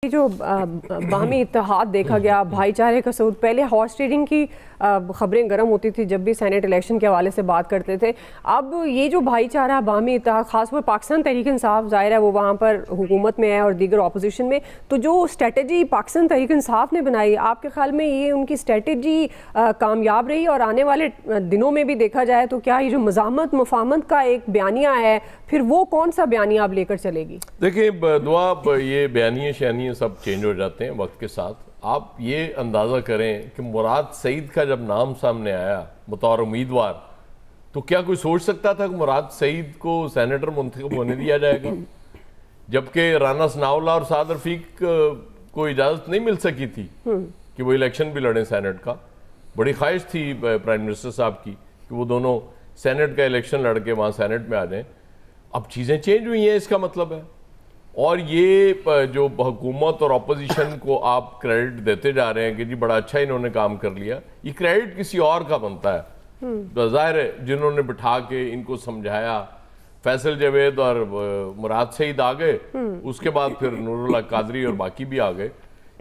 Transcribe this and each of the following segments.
جو باہمی اتحاد دیکھا گیا، بھائی چارے کا سعود، پہلے ہارس ٹریڈنگ کی خبریں گرم ہوتی تھی جب بھی سینٹ الیکشن کے حوالے سے بات کرتے تھے. اب یہ جو بھائی چارہ باہمی اتحاد، خاص طور پاکستان تحریک انصاف ظاہر ہے وہ وہاں پر حکومت میں ہے اور دیگر اپوزیشن میں، تو جو اسٹریٹجی پاکستان تحریک انصاف نے بنائی، آپ کے خیال میں یہ ان کی اسٹریٹجی کامیاب رہی؟ اور آنے والے دنوں میں بھی دیکھا جائے تو کیا یہ جو مزاحمت مفاہمت کا ایک بیانیہ ہے، پھر وہ کون سا بیانیہ آپ لے کر چلے گی؟ دیکھیں دعا، یہ بیانیے شیانیے سب چینج ہو جاتے ہیں وقت کے ساتھ. آپ یہ اندازہ کریں کہ مراد سعید کا جب نام سامنے آیا بطور امیدوار، تو کیا کوئی سوچ سکتا تھا کہ مراد سعید کو سینیٹر منتخب ہونے دیا جائے گا؟ جبکہ رانا ثناء اللہ اور سعد رفیق کو اجازت نہیں مل سکی تھی کہ وہ الیکشن بھی لڑیں سینٹ کا. بڑی خواہش تھی پرائم منسٹر صاحب کی کہ وہ دونوں سینٹ کا الیکشن لڑ کے وہاں سینٹ میں آ جائیں. اب چیزیں چینج ہوئی ہیں، اس کا مطلب ہے. اور یہ جو حکومت اور اپوزیشن کو آپ کریڈٹ دیتے جا رہے ہیں کہ جی بڑا اچھا انہوں نے کام کر لیا، یہ کریڈٹ کسی اور کا بنتا ہے. ظاہر ہے جنہوں نے بٹھا کے ان کو سمجھایا، فیصل جاوید اور مراد سعید آ گئے، اس کے بعد پھر نور اللہ قادری اور باقی بھی آ گئے.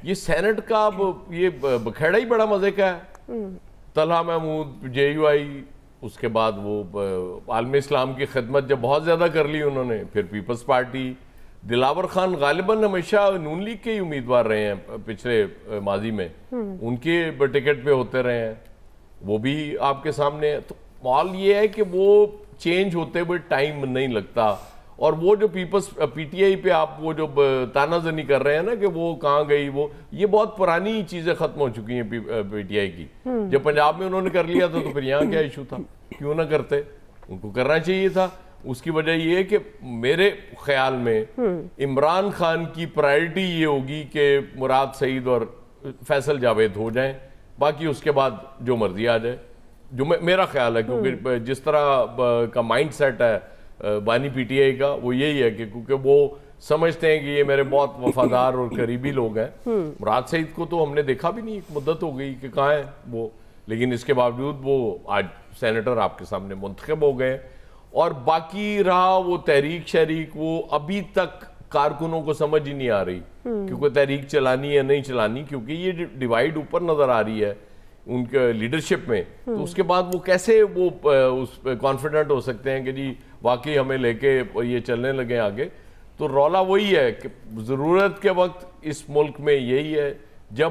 یہ سینٹ کا یہ بکھیڑا ہی بڑا مزے کا ہے. طلحہ محمود JUI، اس کے بعد وہ عالم اسلام کی خدمت جب بہت زیادہ کر لی انہوں نے، پھر پیپلز پارٹی. دلاور خان غالباً ہمیشہ نون لیگ کے ہی امیدوار رہے ہیں پچھلے ماضی میں، ان کے ٹکٹ پہ ہوتے رہے ہیں، وہ بھی آپ کے سامنے ہے. تو مال یہ ہے کہ وہ چینج ہوتے ہوئے ٹائم نہیں لگتا. اور وہ جو پیپلز PTI پہ آپ وہ جو تانا زنی کر رہے ہیں نا کہ وہ کہاں گئی، وہ یہ بہت پرانی چیزیں ختم ہو چکی ہیں PTI کی. جب پنجاب میں انہوں نے کر لیا تھا تو پھر یہاں کیا ایشو تھا؟ کیوں نہ کرتے؟ ان کو کرنا چاہیے تھا. اس کی وجہ یہ ہے کہ میرے خیال میں عمران خان کی پرائرٹی یہ ہوگی کہ مراد سعید اور فیصل جاوید ہو جائیں، باقی اس کے بعد جو مرضی آ جائے. جو میرا خیال ہے، کیونکہ جس طرح کا مائنڈ سیٹ ہے بانی PTI کا، وہ یہی ہے کہ کیونکہ وہ سمجھتے ہیں کہ یہ میرے بہت وفادار اور قریبی لوگ ہیں. مراد سعید کو تو ہم نے دیکھا بھی نہیں، ایک مدت ہو گئی کہ کہاں ہے وہ، لیکن اس کے باوجود وہ آج سینیٹر آپ کے سامنے منتخب ہو گئے. اور باقی رہا وہ تحریک شریک، وہ ابھی تک کارکنوں کو سمجھ ہی نہیں آ رہی کیونکہ تحریک چلانی ہے نہیں چلانی، کیونکہ یہ ڈیوائیڈ اوپر نظر آ رہی ہے ان کے لیڈرشپ میں. تو اس کے بعد وہ کیسے وہ اس پہ کانفیڈنٹ ہو سکتے ہیں کہ جی واقعی ہمیں لے کے یہ چلنے لگے آگے. تو رولا وہی ہے کہ ضرورت کے وقت اس ملک میں یہی ہے. جب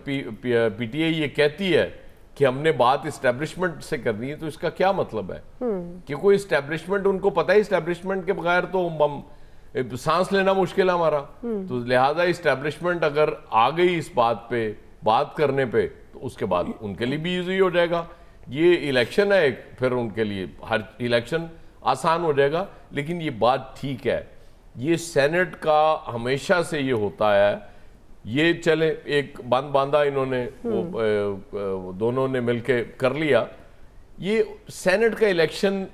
PTI یہ کہتی ہے کہ ہم نے بات اسٹیبلشمنٹ سے کرنی ہے، تو اس کا کیا مطلب ہے کہ کوئی اسٹیبلشمنٹ، ان کو پتہ ہے اسٹیبلشمنٹ کے بغیر تو سانس لینا مشکل ہے ہمارا. تو لہٰذا اسٹیبلشمنٹ اگر آ گئی اس بات پہ بات کرنے پہ، تو اس کے بعد ان کے لیے بھی ایزی ہو جائے گا. یہ الیکشن ہے ایک، پھر ان کے لیے ہر الیکشن آسان ہو جائے گا. لیکن یہ بات ٹھیک ہے، یہ سینٹ کا ہمیشہ سے یہ ہوتا ہے. یہ چلے ایک باندھا انہوں نے وہ دونوں نے مل کے کر لیا. یہ سینٹ کا الیکشن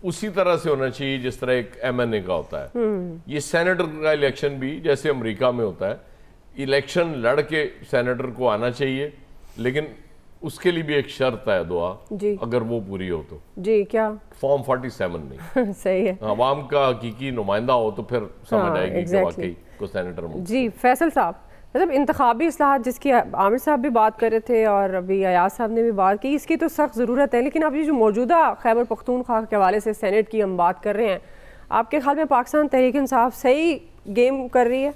اسی طرح سے ہونا چاہیے جس طرح ایک MNA کا ہوتا ہے. یہ سینیٹر کا الیکشن بھی جیسے امریکہ میں ہوتا ہے، الیکشن لڑ کے سینیٹر کو آنا چاہیے، لیکن اس کے لیے بھی ایک شرط ہے دعا، اگر وہ پوری ہو تو. جی کیا؟ فارم 47 نہیں. صحیح ہے. عوام کا حقیقی نمائندہ ہو تو پھر سمجھ آئے گی کہ واقعی کو سینیٹر. جی فیصل صاحب، مطلب انتخابی اصلاحات جس کی عامر صاحب بھی بات کر رہے تھے اور ابھی ایاز صاحب نے بھی بات کی، اس کی تو سخت ضرورت ہے. لیکن اب یہ جو موجودہ خیبر پختونخوا کے حوالے سے سینٹ کی ہم بات کر رہے ہیں، آپ کے خیال میں پاکستان تحریک انصاف صحیح گیم کر رہی ہے؟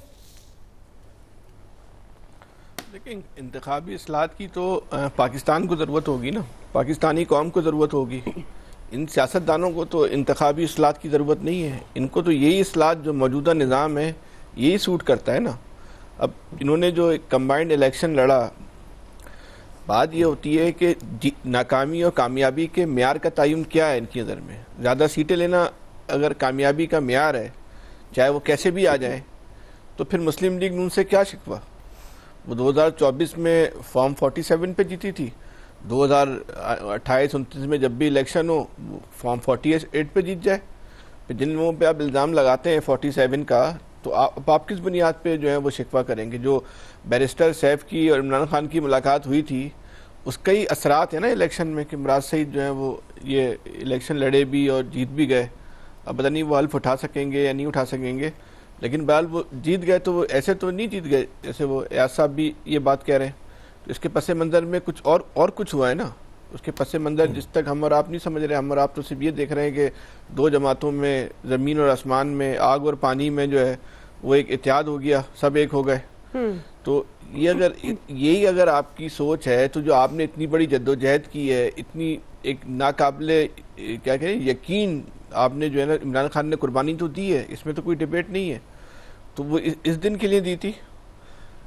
لیکن انتخابی اصلاحات کی تو پاکستان کو ضرورت ہوگی نا، پاکستانی قوم کو ضرورت ہوگی. ان سیاستدانوں کو تو انتخابی اصلاحات کی ضرورت نہیں ہے. ان کو تو یہی اصلاحات جو موجودہ نظام ہے یہی سوٹ کرتا ہے نا. اب انہوں نے جو ایک کمبائنڈ الیکشن لڑا، بات یہ ہوتی ہے کہ ناکامی اور کامیابی کے معیار کا تعین کیا ہے ان کی نظر میں. زیادہ سیٹیں لینا اگر کامیابی کا معیار ہے، چاہے وہ کیسے بھی آ جائیں، تو پھر مسلم لیگ نون سے کیا شکوہ؟ وہ 2024 میں فارم 47 پہ جیتی تھی، 2028-29 میں جب بھی الیکشن ہو فارم 48 پہ جیت جائے. پھر جن لوگوں پہ آپ الزام لگاتے ہیں 47 کا، تو آپ کس بنیاد پہ جو ہے وہ شکوہ کریں گے؟ جو بیرسٹر سیف کی اور عمران خان کی ملاقات ہوئی تھی، اس کا ہی اثرات ہیں نا الیکشن میں، کہ مراد سعید جو ہیں وہ یہ الیکشن لڑے بھی اور جیت بھی گئے. اب پتہ نہیں وہ حلف اٹھا سکیں گے یا نہیں اٹھا سکیں گے. لیکن بہرحال وہ جیت گئے تو وہ ایسے تو نہیں جیت گئے جیسے وہ ایاز صاحب بھی یہ بات کہہ رہے ہیں. تو اس کے پس منظر میں کچھ اور کچھ ہوا ہے نا. اس کے پس منظر جس تک ہم اور آپ نہیں سمجھ رہے, ہم اور آپ تو صرف یہ دیکھ رہے ہیں کہ دو جماعتوں میں زمین اور آسمان میں, آگ اور پانی میں جو ہے وہ ایک اتحاد ہو گیا, سب ایک ہو گئے. تو یہی اگر آپ کی سوچ ہے تو جو آپ نے اتنی بڑی جدوجہد کی ہے, اتنی ایک ناقابل کیا کہیں یقین آپ نے جو ہے نا عمران خان نے قربانی تو دی ہے, اس میں تو کوئی ڈیبیٹ نہیں ہے. تو وہ اس دن کے لیے دی تھی.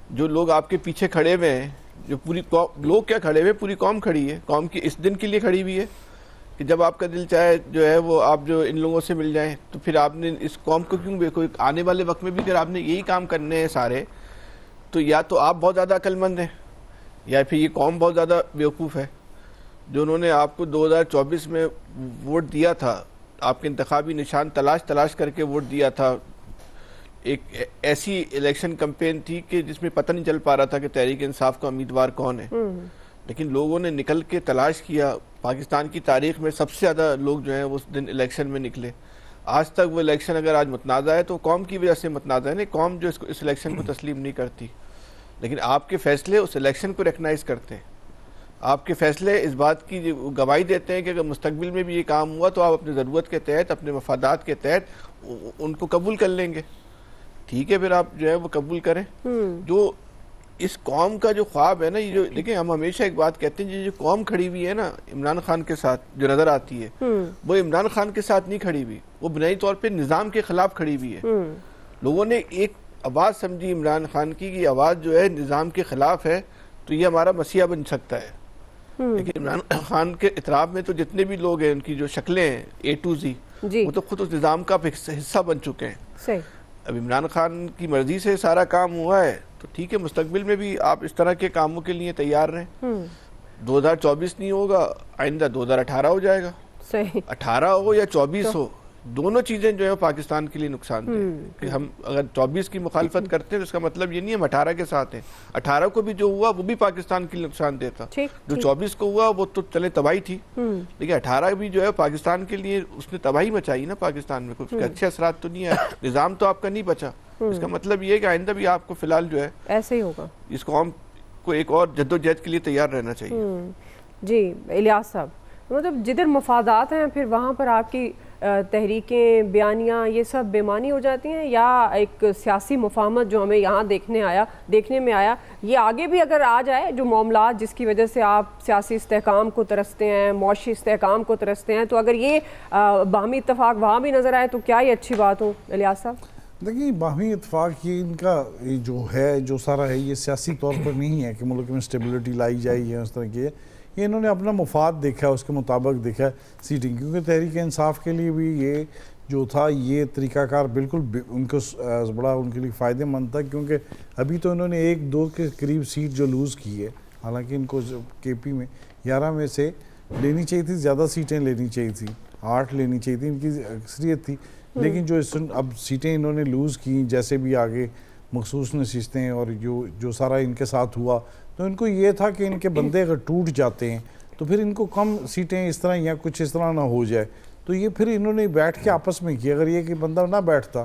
جو لوگ آپ کے پیچھے کھڑے ہوئے ہیں, جو پوری قوم, لوگ کیا کھڑے ہوئے, پوری قوم کھڑی ہے, قوم کی اس دن کے لیے کھڑی ہوئی ہے کہ جب آپ کا دل چاہے جو ہے وہ آپ جو ان لوگوں سے مل جائیں. تو پھر آپ نے اس قوم کو کیوں, کوئی آنے والے وقت میں بھی اگر آپ نے یہی کام کرنے ہیں سارے, تو یا تو آپ بہت زیادہ عقل مند ہیں یا پھر یہ قوم بہت زیادہ بیوقوف ہے. جو انہوں نے آپ کو 2024 میں ووٹ دیا تھا, آپ کے انتخابی نشان تلاش کر کے ووٹ دیا تھا, ایک ایسی الیکشن کمپین تھی کہ جس میں پتہ نہیں چل پا رہا تھا کہ تحریک انصاف کا امیدوار کون ہے, لیکن لوگوں نے نکل کے تلاش کیا. پاکستان کی تاریخ میں سب سے زیادہ لوگ جو ہیں اس دن الیکشن میں نکلے. آج تک وہ الیکشن اگر آج متنازع ہے تو قوم کی وجہ سے متنازع ہے, نہیں قوم جو اس الیکشن کو تسلیم نہیں کرتی. لیکن آپ کے فیصلے اس الیکشن کو ریکگنائز کرتے ہیں. آپ کے فیصلے اس بات کی گواہی دیتے ہیں کہ اگر مستقبل میں بھی یہ کام ہوا تو آپ اپنی ضرورت کے تحت, اپنے مفادات کے تحت ان کو قبول کر لیں گے. ٹھیک ہے, پھر آپ جو ہے وہ قبول کریں. جو اس قوم کا جو خواب ہے نا, یہ جو دیکھیں ہم ہمیشہ ایک بات کہتے ہیں, جو قوم کھڑی ہوئی ہے نا عمران خان کے ساتھ جو نظر آتی ہے, وہ عمران خان کے ساتھ نہیں کھڑی ہوئی, وہ بنیادی طور پہ نظام کے خلاف کھڑی ہوئی ہے. لوگوں نے ایک آواز سمجھی عمران خان کی کہ یہ آواز جو ہے نظام کے خلاف ہے, تو یہ ہمارا مسیحا بن سکتا ہے. لیکن عمران خان کے اطراف میں تو جتنے بھی لوگ ہیں, ان کی جو شکلیں ہیں A to Z, وہ تو خود اس نظام کا حصہ بن چکے ہیں. اب عمران خان کی مرضی سے سارا کام ہوا ہے تو ٹھیک ہے, مستقبل میں بھی آپ اس طرح کے کاموں کے لیے تیار رہیں. 2024 نہیں ہوگا, آئندہ 2018 ہو جائے گا. 18 ہو یا 24 ہو, دونوں چیزیں جو ہے پاکستان کے لیے نقصان دہ ہیں. کہ ہم اگر 24 کی مخالفت کرتے ہیں تو اس کا مطلب یہ نہیں ہم 18 کے ساتھ ہیں. 18 کو بھی جو ہوا وہ بھی پاکستان کے لیے نقصان دہ تھا. جو 24 کو ہوا وہ تو چلے تباہی تھی, لیکن 18 بھی جو ہے پاکستان کے لیے اس نے تباہی مچائی نا پاکستان میں. کچھ اچھے اثرات تو نہیں آئے, نظام تو آپ کا نہیں بچا. اس کا مطلب یہ ہے کہ آئندہ بھی آپ کو فی الحال جو ہے ایسے ہی ہوگا. اس قوم کو ایک اور جدوجہد کے لیے تیار رہنا چاہیے. جی الیاس صاحب, مطلب جدھر مفادات ہیں پھر وہاں پر آپ کی تحریکیں, بیانیاں, یہ سب بے معنی ہو جاتی ہیں, یا ایک سیاسی مفاہمت جو ہمیں یہاں دیکھنے میں آیا, یہ آگے بھی اگر آ جائے, جو معاملات جس کی وجہ سے آپ سیاسی استحکام کو ترستے ہیں, معاشی استحکام کو ترستے ہیں, تو اگر یہ باہمی اتفاق وہاں بھی نظر آئے تو کیا یہ اچھی بات ہو الیاس صاحب؟ دیکھیں باہمی اتفاق یہ ان کا جو ہے, جو سارا ہے, یہ سیاسی طور پر نہیں ہے کہ ملک میں اسٹیبلٹی لائی جائے یا اس طرح کی ہے. یہ انہوں نے اپنا مفاد دیکھا ہے, اس کے مطابق دیکھا ہے سیٹنگ. کیونکہ تحریک انصاف کے لیے بھی یہ جو تھا, یہ طریقہ کار بالکل ان کو بڑا ان کے لیے فائدہ مند تھا. کیونکہ ابھی تو انہوں نے 1-2 کے قریب سیٹ جو لوز کی ہے, حالانکہ ان کو کے پی میں 11 میں سے لینی چاہیے تھی, زیادہ سیٹیں لینی چاہیے تھی, 8 لینی چاہیے تھی, ان کی اکثریت تھی. لیکن جو اب سیٹیں انہوں نے لوز کی, جیسے بھی آگے مخصوص نشستیں اور جو سارا ان کے ساتھ ہوا, تو ان کو یہ تھا کہ ان کے بندے اگر ٹوٹ جاتے ہیں تو پھر ان کو کم سیٹیں اس طرح یا کچھ اس طرح نہ ہو جائے. تو یہ پھر انہوں نے بیٹھ کے آپس میں کی. اگر یہ کہ بندہ نہ بیٹھتا